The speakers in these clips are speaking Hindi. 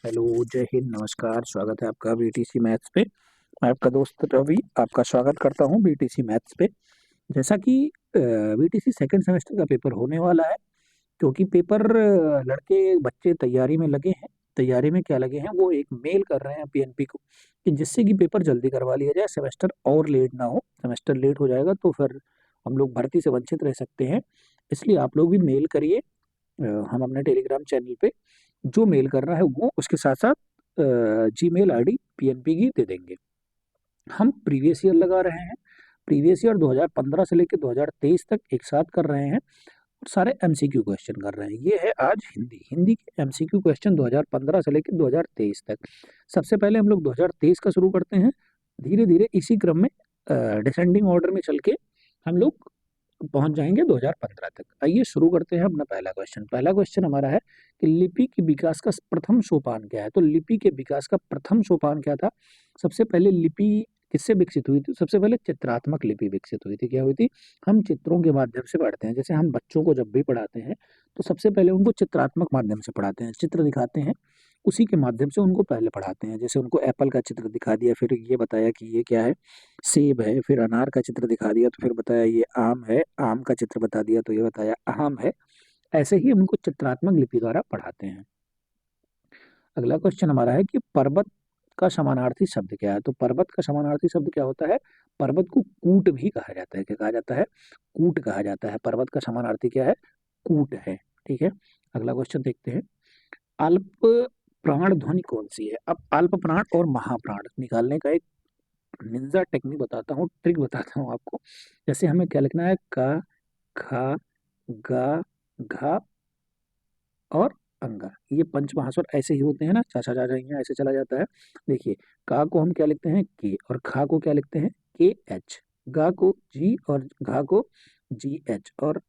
हेलो, जय हिंद, नमस्कार। स्वागत है आपका बीटीसी मैथ्स पे। मैं आपका दोस्त रवि आपका स्वागत करता हूँ बीटीसी मैथ्स पे। जैसा कि बीटीसी सेकंड सेमेस्टर का पेपर होने वाला है, क्योंकि पेपर लड़के बच्चे तैयारी में लगे हैं। तैयारी में क्या लगे हैं, वो एक मेल कर रहे हैं पीएनपी को कि जिससे कि पेपर जल्दी करवा लिया जाए, सेमेस्टर और लेट ना हो। सेमेस्टर लेट हो जाएगा तो फिर हम लोग भर्ती से वंचित रह सकते हैं। इसलिए आप लोग भी मेल करिए। हम अपने टेलीग्राम चैनल पे जो मेल कर रहा है वो उसके साथ साथ जीमेल आईडी पीएनपी की दे देंगे। हम प्रीवियस ईयर लगा रहे हैं। प्रीवियस ईयर 2015 से लेकर 2023 तक एक साथ कर रहे हैं और सारे एमसीक्यू क्वेश्चन कर रहे हैं। ये है आज हिंदी हिंदी के एमसीक्यू क्वेश्चन 2015 से लेकर 2023 तक। सबसे पहले हम लोग 2023 का शुरू करते हैं। धीरे धीरे इसी क्रम में डिसेंडिंग ऑर्डर में चल के हम लोग पहुंच जाएंगे 2015 तक। आइए शुरू करते हैं अपना पहला क्वेश्चन। पहला क्वेश्चन हमारा है कि लिपि के विकास का प्रथम सोपान क्या है। तो लिपि के विकास का प्रथम सोपान क्या था? सबसे पहले लिपि किससे विकसित हुई थी? सबसे पहले चित्रात्मक लिपि विकसित हुई थी। क्या हुई थी? हम चित्रों के माध्यम से पढ़ते हैं। जैसे हम बच्चों को जब भी पढ़ाते हैं तो सबसे पहले उनको चित्रात्मक माध्यम से पढ़ाते हैं, चित्र दिखाते हैं, उसी के माध्यम से उनको पहले पढ़ाते हैं। जैसे उनको एप्पल का चित्र दिखा दिया, फिर ये बताया कि ये क्या है, सेब है, फिर अनार का चित्र दिखा दिया तो फिर बताया ये आम है, आम का चित्र बता दिया तो ये बताया आम है। ऐसे ही हम उनको चित्रात्मक लिपि द्वारा पढ़ाते हैं। अगला क्वेश्चन हमारा है कि पर्वत का समानार्थी शब्द क्या है। तो पर्वत का समानार्थी शब्द क्या होता है? पर्वत को कूट भी कहा जाता है। क्या कहा जाता है? कूट कहा जाता है। पर्वत का समानार्थी क्या है? कूट है। ठीक है, अगला क्वेश्चन देखते हैं। अल्प प्राण ध्वनि कौन सी है? अब अल्प प्राण और महाप्राण निकालने का एक निंजा टेक्निक बताता हूँ, ट्रिक बताता हूँ आपको। जैसे हमें क्या लिखना है, का, खा, गा, घा और अंगा। ये पंचमहास्वर ऐसे ही होते हैं ना, चाचा चाचा यहाँ ऐसे चला जाता है। देखिए, का को हम क्या लिखते हैं? के। और खा को क्या लिखते हैं? के एच। गा को जी और घा को जी एच और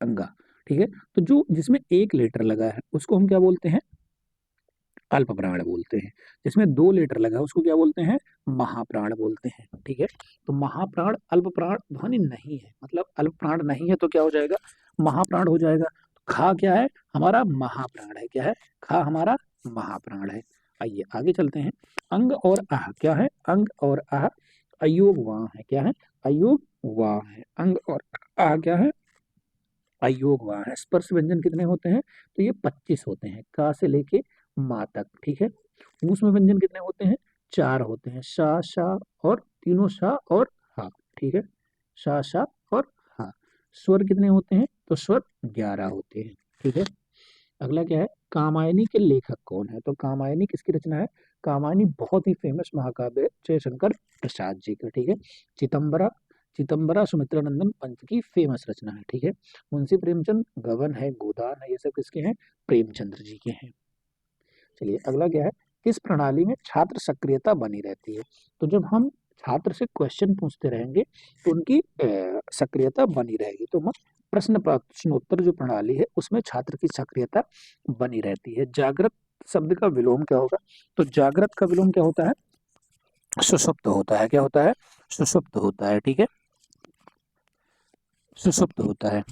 अंगा। ठीक है, तो जो जिसमें एक लेटर लगा है उसको हम क्या बोलते हैं? अल्प प्राण बोलते हैं। जिसमें दो लेटर लगा है उसको क्या बोलते हैं? महाप्राण बोलते हैं। ठीक है, तो महाप्राण अल्प प्राण ध्वनि नहीं है, मतलब अल्प प्राण नहीं है तो क्या हो जाएगा? महाप्राण हो जाएगा। खा क्या है? हमारा महाप्राण है। क्या है? खा हमारा महाप्राण है। आइए आगे चलते हैं। अंग और आह क्या है? अंग और आह अयोग वाह है। क्या है? अयोग वाह है। अंग और आह क्या है? अयोग वाह है। स्पर्श व्यंजन कितने होते हैं? तो ये 25 होते हैं, का से लेके मा तक। ठीक है, ऊष्म व्यंजन कितने होते हैं? 4 होते हैं, शा शा और तीनों शा और हा। ठीक है, शा शा और हा। स्वर कितने होते हैं? तो स्वर 11 होते हैं। ठीक है, अगला क्या है? कामायनी के लेखक कौन है? तो कामायनी किसकी रचना है? कामायनी बहुत ही फेमस महाकाव्य है जयशंकर प्रसाद जी का। ठीक है, चितंबरा, चितंबरा सुमित्रानंदन पंत की फेमस रचना है। ठीक है, मुंशी प्रेमचंद, गबन है, गोदान है, ये सब किसके हैं? प्रेमचंद्र जी के हैं। चलिए अगला क्या है? किस प्रणाली में छात्र सक्रियता बनी रहती है? तो जब हम छात्र से क्वेश्चन पूछते रहेंगे तो उनकी सक्रियता बनी रहेगी। तो हम प्रश्नोत्तर जो प्रणाली है उसमें छात्र की सक्रियता बनी रहती है। जागृत शब्द का विलोम क्या होगा? तो जागृत का विलोम क्या होता है? सुषुप्त होता है। क्या होता है? सुषुप्त होता है। ठीक है, सुषुप्त होता है।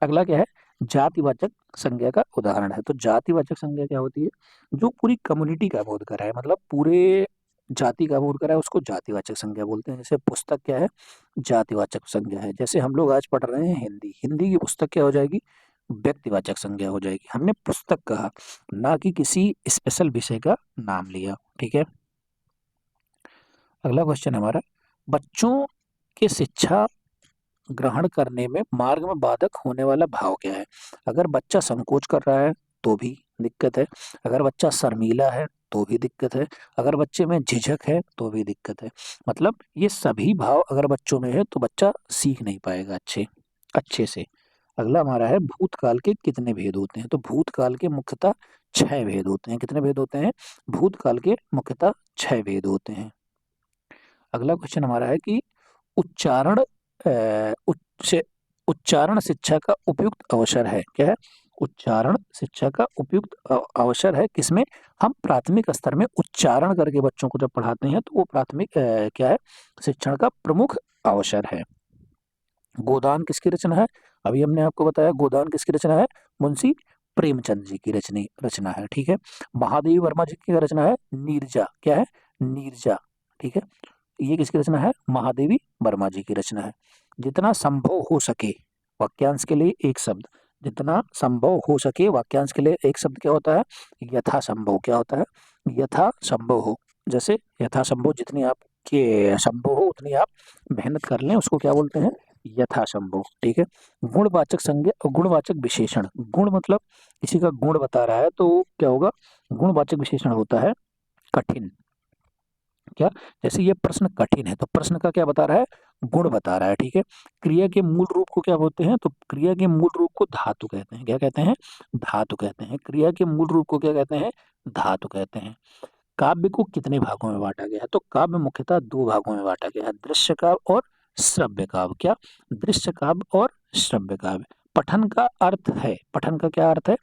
अगला क्या है? जातिवाचक संज्ञा का उदाहरण है। तो जातिवाचक संज्ञा क्या होती है? जो पूरी कम्युनिटी का बोध करा है, मतलब पूरे जाति का बोध करा है, उसको जातिवाचक संज्ञा बोलते हैं। जैसे पुस्तक क्या है? जातिवाचक संज्ञा है। जैसे हम लोग आज पढ़ रहे हैं हिंदी, हिंदी की पुस्तक क्या हो जाएगी? व्यक्तिवाचक संज्ञा हो जाएगी। हमने पुस्तक कहा, ना कि किसी स्पेशल विषय का नाम लिया। ठीक है, अगला क्वेश्चन हमारा, बच्चों के शिक्षा ग्रहण करने में मार्ग में बाधक होने वाला भाव क्या है? अगर बच्चा संकोच कर रहा है तो भी दिक्कत है, अगर बच्चा शर्मीला है तो भी दिक्कत है, अगर बच्चे में झिझक है तो भी दिक्कत है। मतलब ये सभी भाव अगर बच्चों में है तो बच्चा सीख नहीं पाएगा अच्छे अच्छे से। अगला हमारा है, भूतकाल के कितने भेद होते हैं? तो भूतकाल के मुख्यतः 6 भेद होते हैं। कितने भेद होते हैं? भूतकाल के मुख्यतः 6 भेद होते हैं। अगला क्वेश्चन हमारा है कि उच्चारण उच्च उच्चारण शिक्षा का उपयुक्त अवसर है। क्या है? उच्चारण शिक्षा का उपयुक्त अवसर है किसमें? हम प्राथमिक स्तर में उच्चारण करके बच्चों को जब पढ़ाते हैं तो वो प्राथमिक क्या है? शिक्षण का प्रमुख अवसर है। गोदान किसकी रचना है? अभी हमने आपको बताया गोदान किसकी रचना है? मुंशी प्रेमचंद जी की रचनी रचना है। ठीक है। महादेवी वर्मा जी की रचना है नीरजा। क्या है? नीरजा। ठीक है। ये किसकी रचना है? महादेवी वर्मा जी की रचना है। जितना संभव हो सके वाक्यांश के लिए एक शब्द। जितना संभव हो सके वाक्यांश के लिए एक शब्द क्या होता है? यथा संभव। क्या होता है? यथा संभव हो। जैसे यथा संभव, जितनी आपके संभव हो उतनी आप मेहनत कर लें, उसको क्या बोलते हैं? यथा संभव। ठीक है। गुणवाचक संज्ञा, गुणवाचक विशेषण। गुण मतलब किसी का गुण बता रहा है तो क्या होगा? गुणवाचक विशेषण होता है कठिन। क्या? जैसे ये प्रश्न कठिन है तो प्रश्न का क्या बता रहा है? गुण बता रहा है। ठीक है। क्रिया के मूल रूप को क्या बोलते हैं? तो क्रिया के मूल रूप को धातु कहते हैं। क्या कहते हैं? धातु कहते हैं। क्रिया के मूल रूप को क्या कहते हैं? धातु कहते हैं। काव्य को कितने भागों में बांटा गया है? तो काव्य मुख्यतः दो भागों में बांटा गया है, दृश्य काव्य और श्रव्य काव्य। क्या? दृश्य काव्य और श्रव्य काव्य। पठन का अर्थ है, पठन का क्या अर्थ है?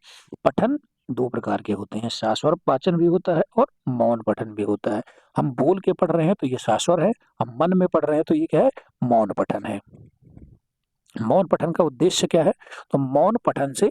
पठन दो प्रकार के होते हैं, शास्वर वाचन भी होता है और मौन पठन भी होता है। हम बोल के पढ़ रहे हैं तो ये शास्वर है, हम मन में पढ़ रहे हैं तो ये क्या है? मौन पठन है। मौन पठन का उद्देश्य क्या है? तो मौन पठन से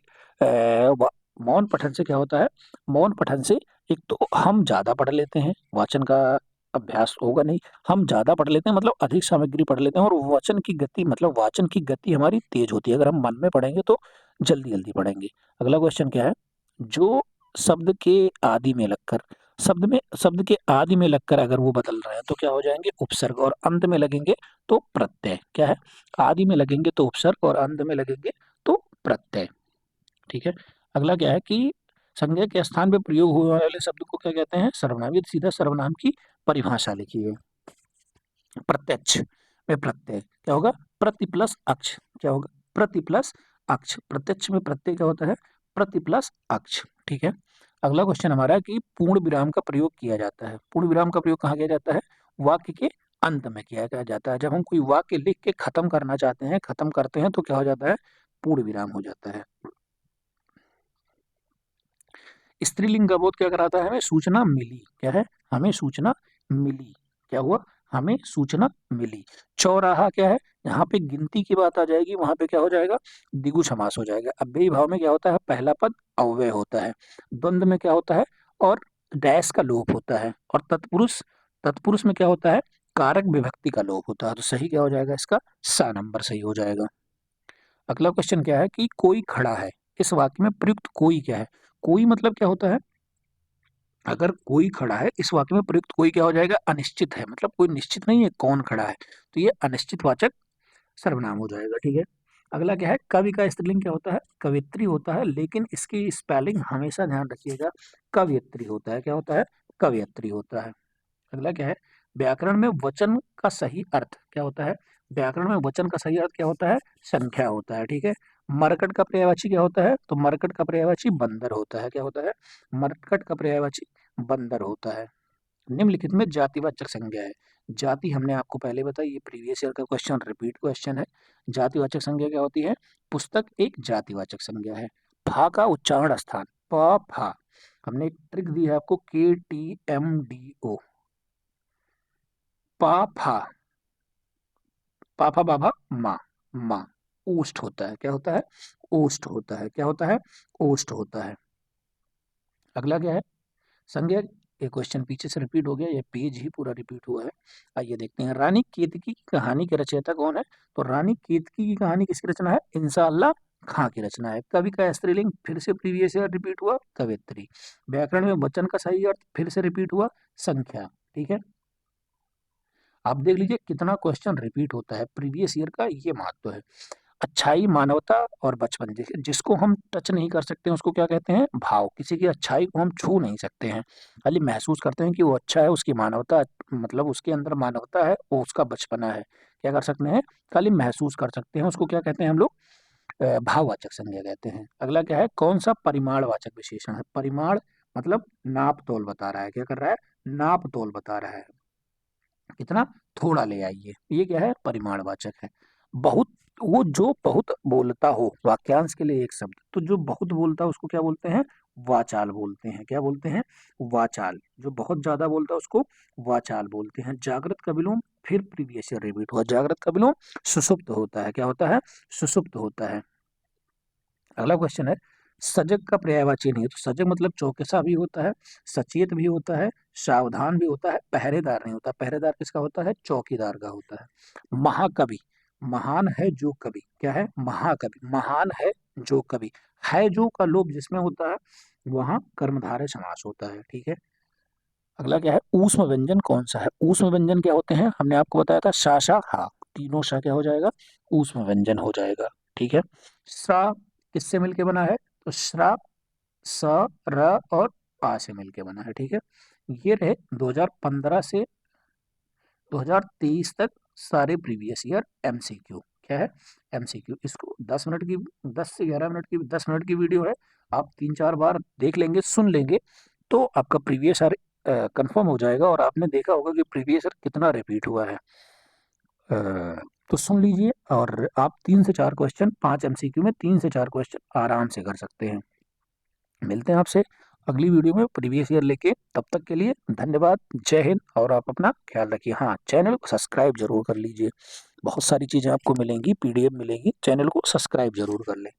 मौन पठन से क्या होता है? मौन पठन से एक तो हम ज्यादा पढ़ लेते हैं, वाचन का अभ्यास होगा नहीं, हम ज्यादा पढ़ लेते हैं मतलब अधिक सामग्री पढ़ लेते हैं, और वाचन की गति मतलब वाचन की गति हमारी तेज होती है। अगर हम मन में पढ़ेंगे तो जल्दी जल्दी पढ़ेंगे। अगला क्वेश्चन क्या है? जो शब्द के आदि में लगकर, शब्द के आदि में लगकर अगर वो बदल रहे हैं तो क्या हो जाएंगे? उपसर्ग, और अंत में लगेंगे तो प्रत्यय। क्या है? आदि में लगेंगे तो उपसर्ग और अंत में लगेंगे तो प्रत्यय। ठीक है। अगला क्या है कि संज्ञा के स्थान पे प्रयोग होने वाले शब्द को क्या कहते हैं? सर्वनाम। ये सीधा सर्वनाम की परिभाषा लिखिए। प्रत्यक्ष में प्रत्यय क्या होगा? प्रति प्लस अक्ष। क्या होगा? प्रति प्लस अक्ष। प्रत्यक्ष में प्रत्यय क्या होता है? प्रति प्लस अक्ष। ठीक है। अगला क्वेश्चन हमारा है कि पूर्ण विराम का प्रयोग किया जाता है। पूर्ण विराम का प्रयोग कहाँ किया जाता है? वाक्य के अंत में किया जाता है। जब हम कोई वाक्य लिख के खत्म करना चाहते हैं, खत्म करते हैं तो क्या हो जाता है? पूर्ण विराम हो जाता है। स्त्रीलिंग का बोध क्या कराता है? हमें सूचना मिली। क्या है? हमें सूचना मिली। क्या हुआ? हमें सूचना मिली। चौराहा क्या है? यहाँ पे गिनती की बात आ जाएगी, वहां पे क्या हो जाएगा? द्विगु समास हो जाएगा। अव्ययी भाव में क्या होता है? पहला पद अव्यय होता है। द्वंद्व में क्या होता है? और डैश का लोप होता है। और तत्पुरुष, तत्पुरुष में क्या होता है? कारक विभक्ति का लोप होता है। तो सही क्या हो जाएगा? इसका सा नंबर सही हो जाएगा। अगला क्वेश्चन क्या है कि कोई खड़ा है। इस वाक्य में प्रयुक्त कोई क्या है? कोई मतलब क्या होता है? अगर कोई खड़ा है, इस वाक्य में प्रयुक्त कोई क्या हो जाएगा? अनिश्चित है, मतलब कोई निश्चित नहीं है कौन खड़ा है, तो ये अनिश्चित वाचक सर्वनाम हो जाएगा। ठीक है। अगला क्या है? कवि का स्त्रीलिंग क्या होता है? कवित्री होता है, लेकिन इसकी स्पेलिंग हमेशा ध्यान रखिएगा, कवियत्री होता है। क्या होता है? कवियत्री होता है। अगला क्या है? व्याकरण में वचन का सही अर्थ क्या होता है? व्याकरण में वचन का सही अर्थ क्या होता है? संख्या होता है। ठीक है। मरकट का पर्यायवाची क्या होता है? तो मरकट का पर्यायवाची बंदर होता है। क्या होता है? मरकट का पर्यायवाची बंदर होता है। निम्नलिखित में जातिवाचक संज्ञा है। जाति हमने आपको पहले बताई, ये प्रीवियस ईयर का क्वेश्चन, रिपीट क्वेश्चन है। जातिवाचक संज्ञा क्या होती है? पुस्तक एक जातिवाचक संज्ञा है। फा का उच्चारण स्थान, प फा। हमने एक ट्रिक दी है आपको, KTMDO। पा फा, पापा बाबा मा, मा ओष्ठ होता है। क्या होता है? ओष्ठ होता है। क्या होता है? ओष्ठ होता है। अगला क्या है? संज्ञा। ये क्वेश्चन पीछे से रिपीट हो गया, ये पेज ही पूरा रिपीट हुआ है। आइए देखते हैं। रानी केतकी की कहानी के रचयिता कौन है? तो रानी केतकी की कहानी किसकी रचना है? इंशाअल्लाह खां की रचना है। कवि का स्त्रीलिंग फिर से प्रीवियस ईयर रिपीट हुआ, कवियत्री। व्याकरण में वचन का सही अर्थ फिर से रिपीट हुआ, संख्या। ठीक है। आप देख लीजिए कितना क्वेश्चन रिपीट होता है, प्रीवियस ईयर का ये महत्व है। अच्छाई, मानवता और बचपन, जिसको हम टच नहीं कर सकते हैं उसको क्या कहते हैं? भाव। किसी की अच्छाई को हम छू नहीं सकते हैं, खाली महसूस करते हैं कि वो अच्छा है, उसकी मानवता मतलब उसके अंदर मानवता है, वो उसका बचपना है। क्या कर सकते हैं? खाली महसूस कर सकते हैं, उसको क्या कहते हैं हम लोग? भाववाचक संज्ञा कहते हैं। अगला क्या है? कौन सा परिमाणवाचक विशेषण है? परिमाण मतलब नाप तोल बता रहा है। क्या कर रहा है? नाप तोल बता रहा है, कितना थोड़ा ले आइए, ये क्या है? परिमाणवाचक है। बहुत, वो जो बहुत बोलता हो, वाक्यांश के लिए एक शब्द, तो जो बहुत बोलता है उसको क्या बोलते हैं? वाचाल बोलते हैं। क्या बोलते हैं? वाचाल। जो बहुत ज्यादा बोलता है उसको वाचाल बोलते हैं। जागृत का विलोम फिर प्रीवियस ईयर रिपीट हुआ, जागृत का विलोम सुषुप्त होता है। क्या होता है? सुषुप्त होता है। अगला क्वेश्चन है, सजग का पर्यायवाची नहीं है, तो सजग मतलब चौकसा भी होता है, सचेत भी होता है, सावधान भी होता है, पहरेदार नहीं होता। पहरेदार किसका होता है? चौकीदार का होता है। महाकवि, महान है जो कवि, क्या है? महाकवि, महान है कवि। है जो का लोप जिसमें होता है वहां कर्मधारय समास होता है, ठीक है। अगला क्या है? ऊष्म व्यंजन कौन सा है? ऊष्म व्यंजन क्या होते हैं? हमने आपको बताया था शा शा हा, तीनों शा क्या हो जाएगा? ऊष्म व्यंजन हो जाएगा, ठीक है। श्रा किससे मिलके बना है? तो श्रा स र और आ से मिलके बना है, ठीक है। ये रहे 2015 से 2023 तक सारे प्रीवियस ईयर एमसीक्यू। क्या है? एमसीक्यू। इसको 10 मिनट की, 10 से 11 मिनट की, 10 मिनट की वीडियो है। आप 3-4 बार देख लेंगे, सुन लेंगे, तो आपका प्रीवियस ईयर कंफर्म हो जाएगा और आपने देखा होगा कि प्रीवियस ईयर कितना रिपीट हुआ है। अ, तो सुन लीजिए और आप 3 से 4 क्वेश्चन, 5 एमसीक्यू में 3 से 4 क्वेश्चन आराम से कर सकते हैं। मिलते हैं आपसे अगली वीडियो में प्रीवियस ईयर लेके। तब तक के लिए धन्यवाद, जय हिंद, और आप अपना ख्याल रखिए। हाँ, चैनल को सब्सक्राइब जरूर कर लीजिए, बहुत सारी चीज़ें आपको मिलेंगी, पीडीएफ मिलेगी, चैनल को सब्सक्राइब जरूर कर लें।